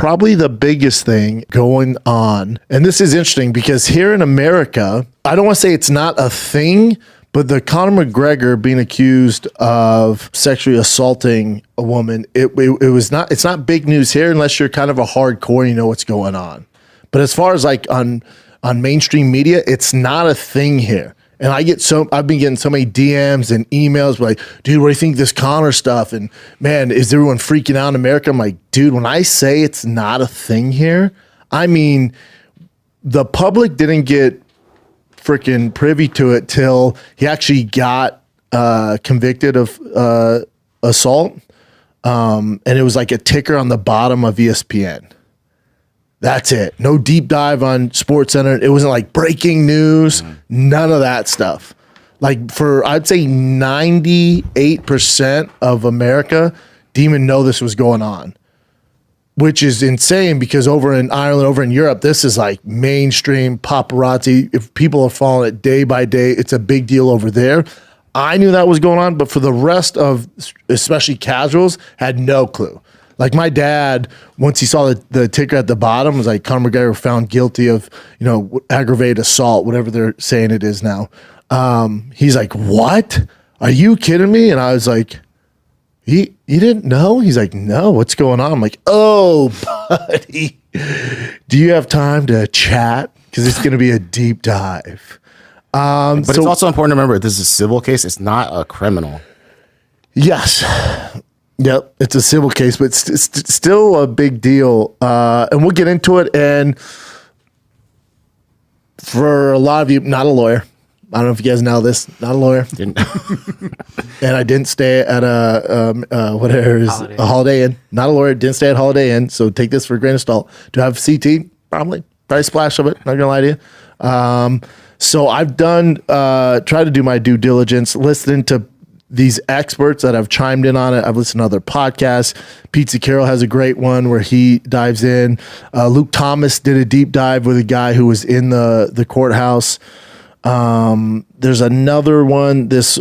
probably the biggest thing going on, and this is interesting because here in America, I don't want to say it's not a thing, but the Conor McGregor being accused of sexually assaulting a woman, it's not big news here unless you're kind of a hardcore, you know what's going on. But as far as like on mainstream media, it's not a thing here. And I've been getting so many DMs and emails like, dude, what do you think of this Conor stuff? And man, is everyone freaking out in America? I'm like, dude, when I say it's not a thing here, I mean, the public didn't get freaking privy to it till he actually got convicted of assault. And it was like a ticker on the bottom of ESPN. That's it. No deep dive on SportsCenter. It wasn't like breaking news. None of that stuff. Like I'd say 98% of America didn't even know this was going on, which is insane because over in Ireland, over in Europe, this is like mainstream paparazzi. If people are following it day by day, it's a big deal over there. I knew that was going on, but for the rest of, especially casuals, had no clue. Like my dad, once he saw the ticker at the bottom, was like, Conor McGregor found guilty of, aggravated assault, whatever they're saying it is now. He's like, what? Are you kidding me? And I was like, you didn't know? He's like, no, what's going on? I'm like, oh, buddy, do you have time to chat? Because it's going to be a deep dive. But it's also important to remember, this is a civil case. It's not a criminal. Yes. Yep, it's a civil case, but it's still a big deal. And we'll get into it. And for a lot of you, not a lawyer. I don't know if you guys know this. Not a lawyer. And I didn't stay at a Holiday Inn. Not a lawyer. Didn't stay at Holiday Inn. So take this for a grain of salt. Do I have CT? Probably a splash of it. Not gonna lie to you. So I've tried to do my due diligence, listening to these experts that have chimed in on it. I've listened to other podcasts. Pete Carroll has a great one where he dives in. Luke Thomas did a deep dive with a guy who was in the courthouse. There's another one, this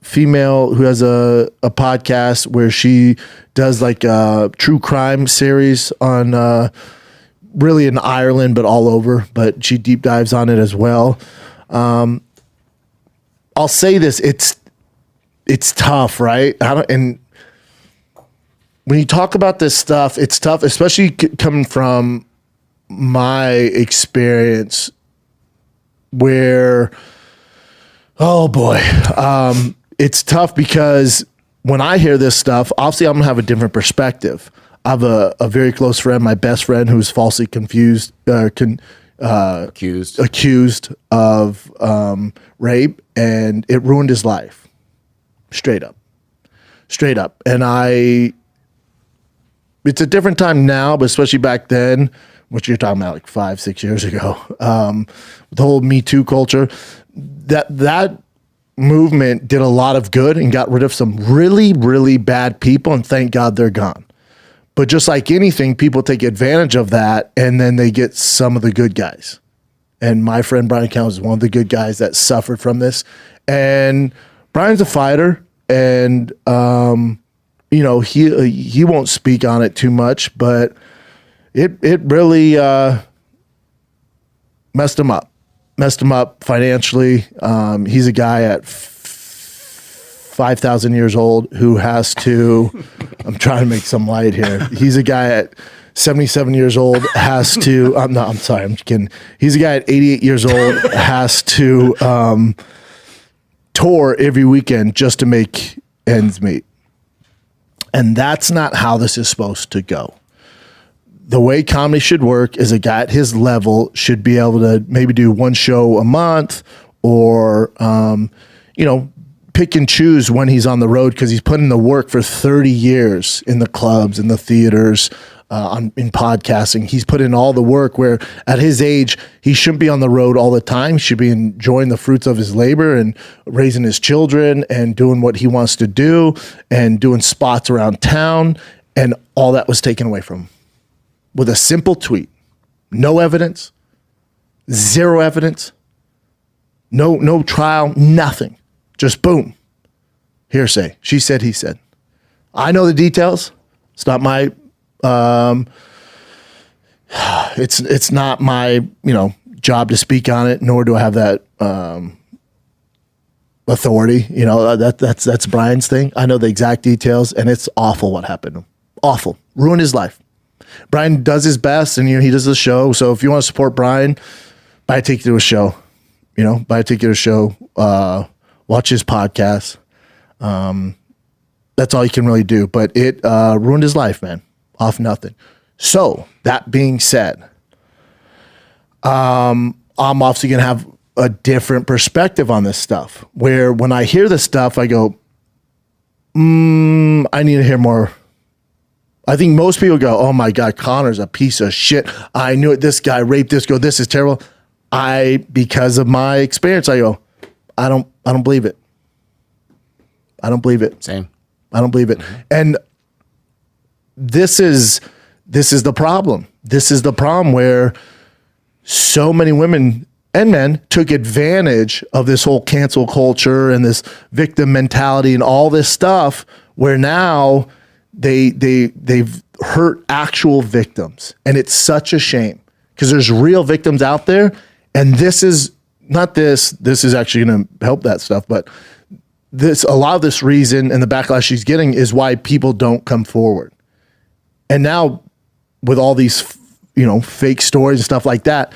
female who has a podcast where she does like a true crime series on really in Ireland, but all over. But she deep dives on it as well. I'll say this, it's tough, right? And when you talk about this stuff, it's tough, especially coming from my experience where, oh boy, it's tough because when I hear this stuff, obviously I'm gonna have a different perspective. I have a very close friend, my best friend, who's falsely accused of rape, and it ruined his life. Straight up. And it's a different time now, but especially back then, which you're talking about like 5-6 years ago, the whole Me Too culture, that movement did a lot of good and got rid of some really, really bad people, and thank God they're gone. But just like anything, people take advantage of that, and then they get some of the good guys. And my friend Brian Count is one of the good guys that suffered from this. And Brian's a fighter, and he won't speak on it too much, but it really messed him up financially. He's a guy at 5,000 years old who has to. I'm trying to make some light here. He's a guy at 77 years old has to. I'm sorry. I'm kidding. He's a guy at 88 years old has to. Tour every weekend just to make ends meet. And that's not how this is supposed to go. The way comedy should work is a guy at his level should be able to maybe do one show a month or, pick and choose when he's on the road because he's put in the work for 30 years in the clubs, in the theaters, in podcasting. He's put in all the work where at his age, he shouldn't be on the road all the time. He should be enjoying the fruits of his labor and raising his children and doing what he wants to do and doing spots around town. And all that was taken away from him with a simple tweet. No evidence, zero evidence, no trial, nothing. Just boom, hearsay. She said, he said. I know the details. It's not my it's not my job to speak on it, nor do I have that authority. That's Brian's thing. I know the exact details, and it's awful what happened to him. Awful. Ruined his life. Brian does his best, and he does a show. So if you want to support Brian, buy a ticket to a show. Buy a ticket to a show. Watch his podcast. That's all you can really do. But it ruined his life, man. Off nothing. So that being said, I'm obviously going to have a different perspective on this stuff, where when I hear this stuff, I go, I need to hear more. I think most people go, oh my God, Conor's a piece of shit. I knew it. This guy raped this girl. This is terrible. Because of my experience, I go, I don't believe it. I don't believe it. Same. I don't believe it. Mm-hmm. And this is the problem. This is the problem where so many women and men took advantage of this whole cancel culture and this victim mentality and all this stuff, where now they've hurt actual victims. And it's such a shame, because there's real victims out there. And this is actually going to help that stuff. But a lot of this reason and the backlash she's getting is why people don't come forward. And now with all these, fake stories and stuff like that,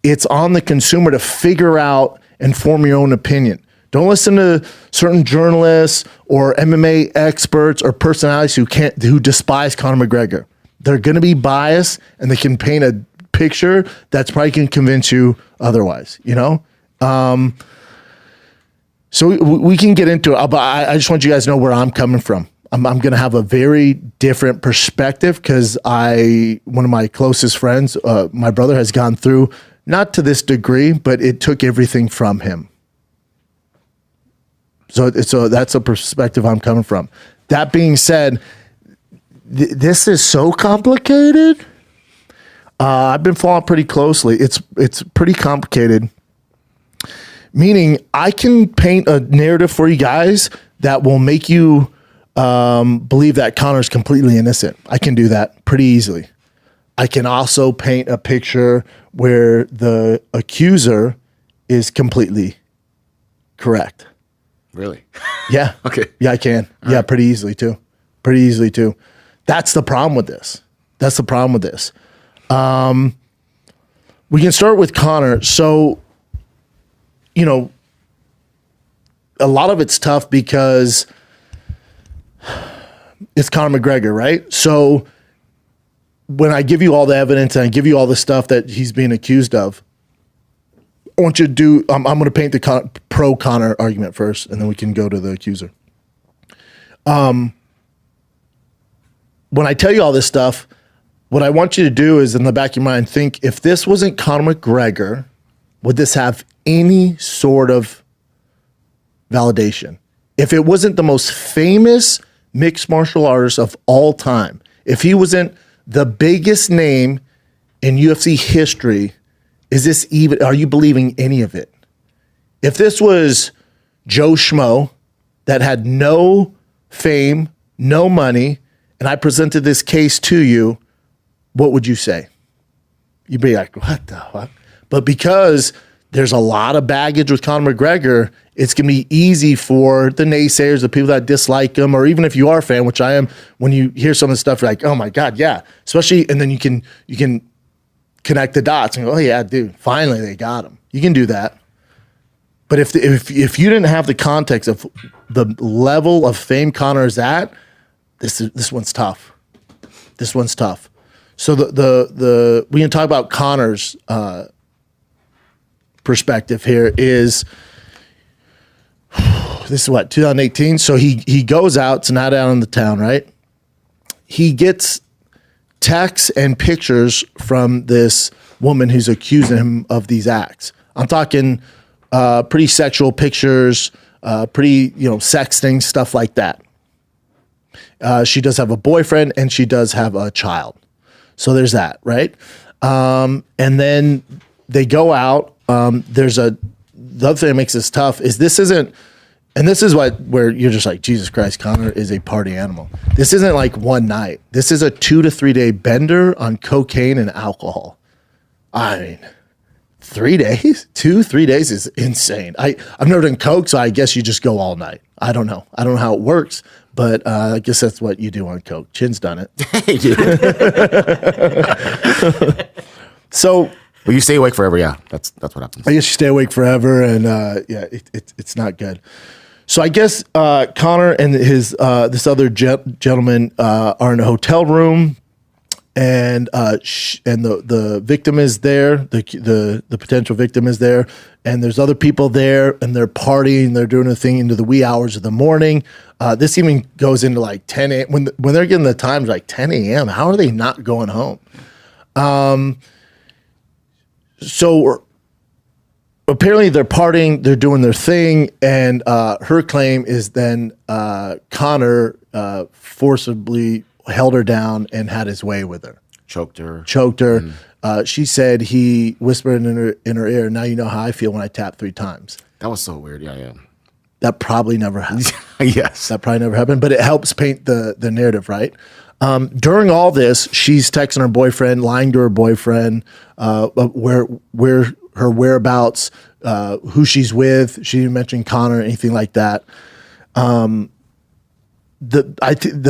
it's on the consumer to figure out and form your own opinion. Don't listen to certain journalists or MMA experts or personalities who despise Conor McGregor. They're going to be biased, and they can paint a picture that's probably going to convince you otherwise, So we can get into it, but I just want you guys to know where I'm coming from. I'm going to have a very different perspective, because one of my closest friends, my brother, has gone through, not to this degree, but it took everything from him. So that's a perspective I'm coming from. That being said, this is so complicated. I've been following pretty closely. It's pretty complicated. Meaning, I can paint a narrative for you guys that will make you believe that Conor's completely innocent. I can do that pretty easily. I can also paint a picture where the accuser is completely correct. Really? Yeah. Okay. Yeah, I can. All right. Pretty easily too. That's the problem with this. We can start with Conor. So, a lot of it's tough because it's Conor McGregor, right? So when I give you all the evidence and I give you all the stuff that he's being accused of, I want you to do, I'm going to paint the pro Conor argument first, and then we can go to the accuser. When I tell you all this stuff, what I want you to do is, in the back of your mind, think, if this wasn't Conor McGregor, would this have any sort of validation? If it wasn't the most famous mixed martial artist of all time, if he wasn't the biggest name in UFC history, are you believing any of it? If this was Joe Schmo that had no fame, no money, and I presented this case to you, what would you say? You'd be like, what the fuck? But because there's a lot of baggage with Conor McGregor, it's going to be easy for the naysayers, the people that dislike him, or even if you are a fan, which I am, when you hear some of the stuff, you're like, oh my God, yeah. Especially, and then you can connect the dots and go, oh yeah, dude, finally they got him. You can do that. But if you didn't have the context of the level of fame Conor is at, this one's tough. This one's tough. So we can talk about Conor's perspective here is, this is what, 2018? So he goes out, it's not out in the town, right? He gets texts and pictures from this woman who's accusing him of these acts. I'm talking pretty sexual pictures, pretty, sexting, stuff like that. She does have a boyfriend and she does have a child. So there's that, right? And then they go out. The other thing that makes this tough is this isn't And this is where you're just like, Jesus Christ, Conor is a party animal. This isn't like one night. This is a 2 to 3 day bender on cocaine and alcohol. I mean, 3 days? 2-3 days is insane. I've never done coke, so I guess you just go all night. I don't know. I don't know how it works, but I guess that's what you do on coke. Chin's done it. So... Well, you stay awake forever, yeah. That's what happens. I guess you stay awake forever, and it's not good. So I guess Conor and his this other gentleman are in a hotel room, and the victim is there. The potential victim is there, and there's other people there, and they're partying. They're doing a thing into the wee hours of the morning. This even goes into like 10 a.m. When they're getting the times like 10 a.m. How are they not going home? So apparently they're partying, they're doing their thing, and her claim is then Conor forcibly held her down and had his way with her. Choked her. She said he whispered in her ear, "Now you know how I feel when I tap 3 times." That was so weird. Yeah. That probably never happened. Yes. That probably never happened, but it helps paint the narrative, right? During all this, she's texting her boyfriend, lying to her boyfriend, where her whereabouts, who she's with. She didn't mention Conor or anything like that. The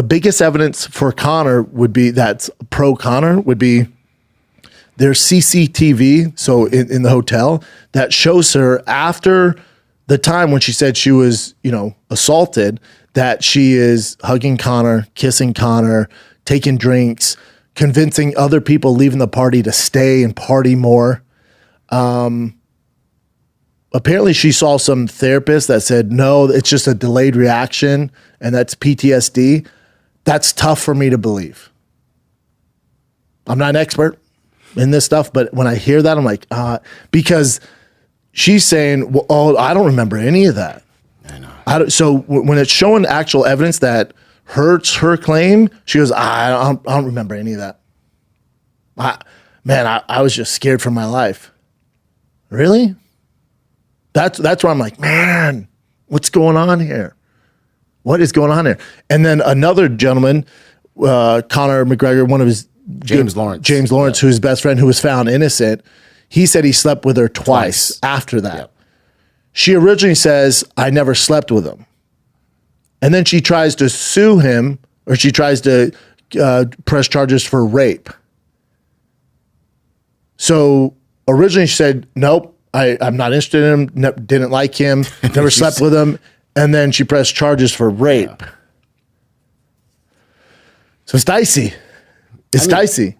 biggest evidence for Conor would be that's pro Conor would be there's CCTV, so in the hotel that shows her after the time when she said she was, assaulted, that she is hugging Conor, kissing Conor, taking drinks, convincing other people leaving the party to stay and party more. Apparently she saw some therapist that said, no, it's just a delayed reaction and that's PTSD. That's tough for me to believe. I'm not an expert in this stuff, but when I hear that, I'm like, because she's saying, well, oh, I don't remember any of that. I know. So when it's showing actual evidence that hurts her claim, she goes, I don't remember any of that. I was just scared for my life. Really? That's where I'm like, man, what's going on here? What is going on here? And then another gentleman, Conor McGregor, one of his James Lawrence, yeah, who's his best friend, who was found innocent. He said he slept with her twice. After that. Yep. She originally says, I never slept with him. And then she tries to sue him, or she tries to press charges for rape. So originally she said, nope, I'm not interested in him, didn't like him, never slept with him. And then she pressed charges for rape. Yeah. So it's dicey. It's dicey.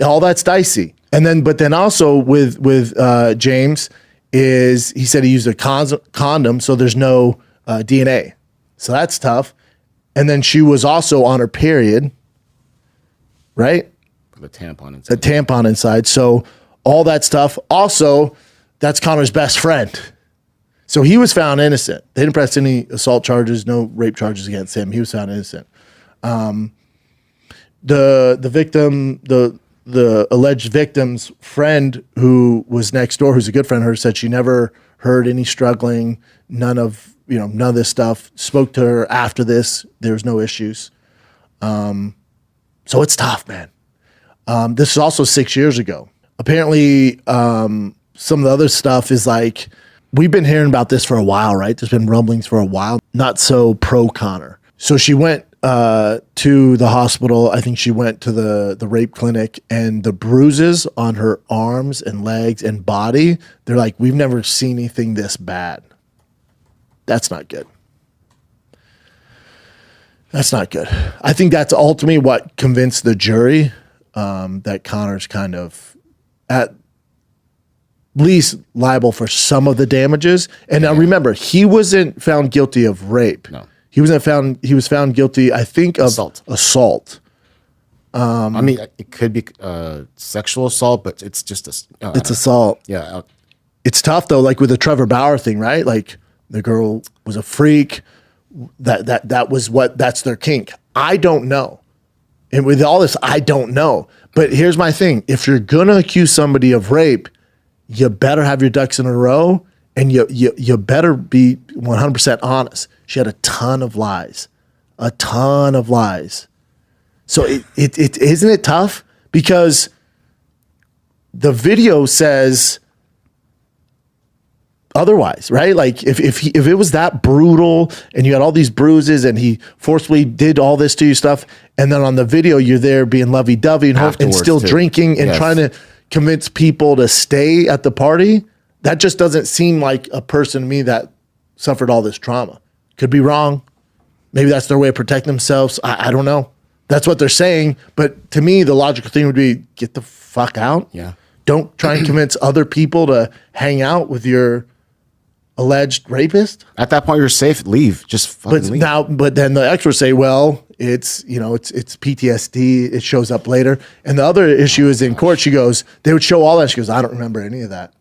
All that's dicey. And then, but then also with James is he said he used a condom, so there's no DNA. So that's tough. And then she was also on her period, right? The tampon inside. The tampon inside. So all that stuff. Also, that's Conor's best friend. So he was found innocent. They didn't press any assault charges, no rape charges against him. He was found innocent. The victim, the alleged victim's friend who was next door, who's a good friend of hers, said she never heard any struggling, none of this stuff. Spoke to her after this. There was no issues. So it's tough, man. This is also 6 years ago. Apparently, some of the other stuff is like, we've been hearing about this for a while, right? There's been rumblings for a while, not so pro Conor. So she went to the hospital. I think she went to the rape clinic, and the bruises on her arms and legs and body, they're like, we've never seen anything this bad. That's not good. That's not good. I think that's ultimately what convinced the jury that Conor's kind of at least liable for some of the damages. And now remember, he wasn't found guilty of rape. No. He was found guilty, I think, of assault. I mean, it could be sexual assault, but it's just it's assault. Yeah. It's tough though, like with the Trevor Bauer thing, right? Like the girl was a freak. That's their kink. I don't know. And with all this, I don't know. But here's my thing. If you're going to accuse somebody of rape, you better have your ducks in a row and you better be 100% honest. She had a ton of lies. So it isn't it tough? Because the video says otherwise, right? Like if it was that brutal and you had all these bruises and he forcibly did all this to you stuff, and then on the video you're there being lovey-dovey and still drinking and trying to convince people to stay at the party, that just doesn't seem like a person to me that suffered all this trauma. Could be wrong. Maybe that's their way of protecting themselves. I don't know. That's what they're saying. But to me, the logical thing would be get the fuck out. Yeah. Don't try and convince other people to hang out with your alleged rapist. At that point, you're safe. Leave. Just fucking leave. But then the experts say, well, it's PTSD. It shows up later. And the other issue is in court. She goes, they would show all that. She goes, I don't remember any of that.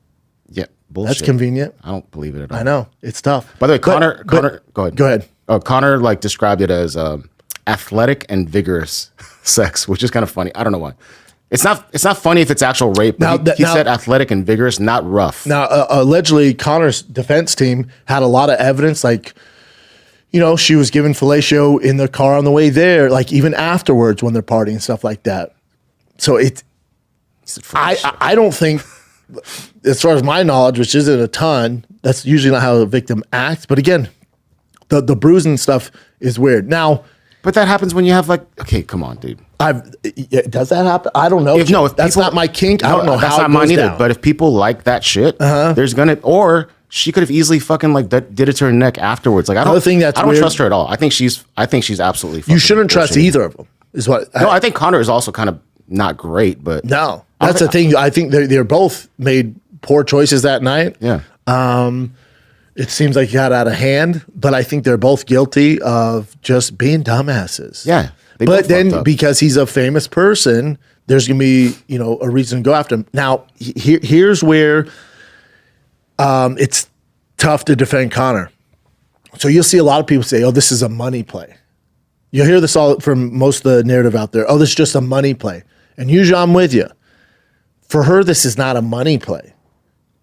Yeah, bullshit. That's convenient. I don't believe it at all. I know it's tough. By the way, Conor, go ahead. Go ahead. Oh, Conor like described it as athletic and vigorous sex, which is kind of funny. I don't know why. It's not funny if it's actual rape. But he said athletic and vigorous, not rough. Now, allegedly, Conor's defense team had a lot of evidence, like, she was given fellatio in the car on the way there, like even afterwards when they're partying and stuff like that. So I don't think, as far as my knowledge, which isn't a ton, that's usually not how a victim acts. But again, the bruising stuff is weird. Now, but that happens when you have okay, come on, dude. Does that happen? I don't know. If that's not my kink. I don't know that's how not it mine goes either. down. But if people like that shit, or she could have easily fucking did it to her neck afterwards. Like I don't trust her at all. I think she's absolutely. You shouldn't trust either of them. Is what? No, I think Conor is also kind of not great, but no, that's the thing. I think they're both made poor choices that night. Yeah. It seems like it got out of hand, but I think they're both guilty of just being dumbasses. Yeah. But then because he's a famous person, there's going to be, a reason to go after him. Now, here's where it's tough to defend Conor. So you'll see a lot of people say, oh, this is a money play. You'll hear this all from most of the narrative out there. Oh, this is just a money play. And usually I'm with you. For her, this is not a money play.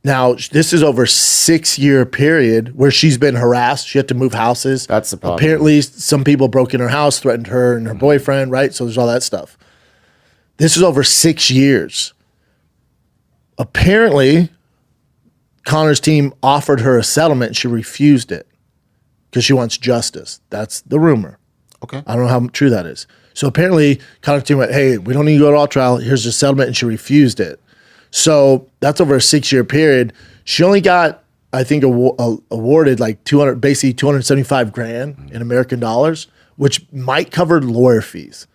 Now, this is over a 6-year period where she's been harassed. She had to move houses. That's the problem. Apparently, some people broke in her house, threatened her and her boyfriend, right? So there's all that stuff. This is over 6 years. Apparently, Conor's team offered her a settlement and she refused it because she wants justice. That's the rumor. Okay. I don't know how true that is. So apparently, Conor's team went, hey, we don't need to go to all trial. Here's the settlement, and she refused it. So that's over a 6-year period. She only got, I think, awarded like $275,000 in American dollars, which might cover lawyer fees.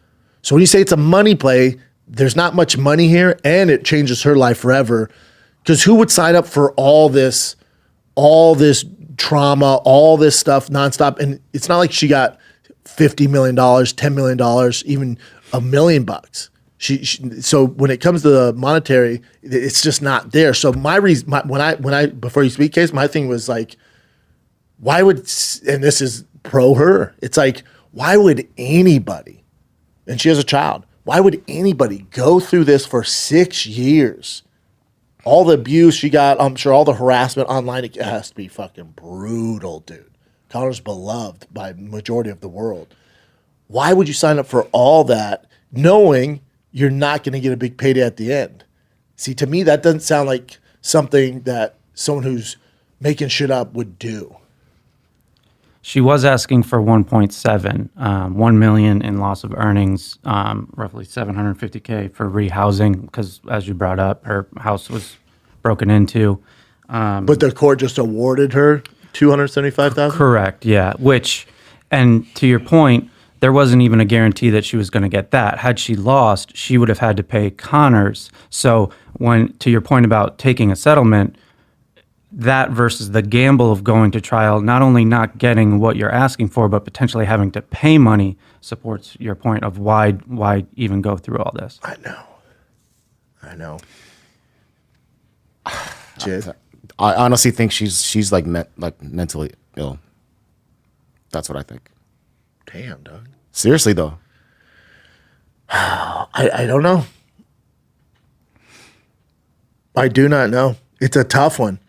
So when you say it's a money play, there's not much money here, and it changes her life forever. Because who would sign up for all this trauma, all this stuff nonstop? And it's not like she got $50 million, $10 million, even $1 million. So when it comes to the monetary, it's just not there. So my reason, when I before you speak case, my thing was like, why would, and this is pro her, it's like, why would anybody, and she has a child, why would anybody go through this for 6 years? All the abuse she got, I'm sure all the harassment online, it has to be fucking brutal, dude. Conor's beloved by the majority of the world. Why would you sign up for all that knowing you're not going to get a big payday at the end? See, to me, that doesn't sound like something that someone who's making shit up would do. She was asking for 1.7, $1 million in loss of earnings, roughly $750K for rehousing, because as you brought up, her house was broken into. But the court just awarded her $275,000? Correct, yeah. Which, and to your point, there wasn't even a guarantee that she was going to get that. Had she lost, she would have had to pay Conor's. So when, to your point about taking a settlement, that versus the gamble of going to trial, not only not getting what you're asking for, but potentially having to pay money, supports your point of why even go through all this. I know. Jid? I honestly think she's like mentally ill. That's what I think. Damn, dog. Seriously though. I don't know. I do not know. It's a tough one.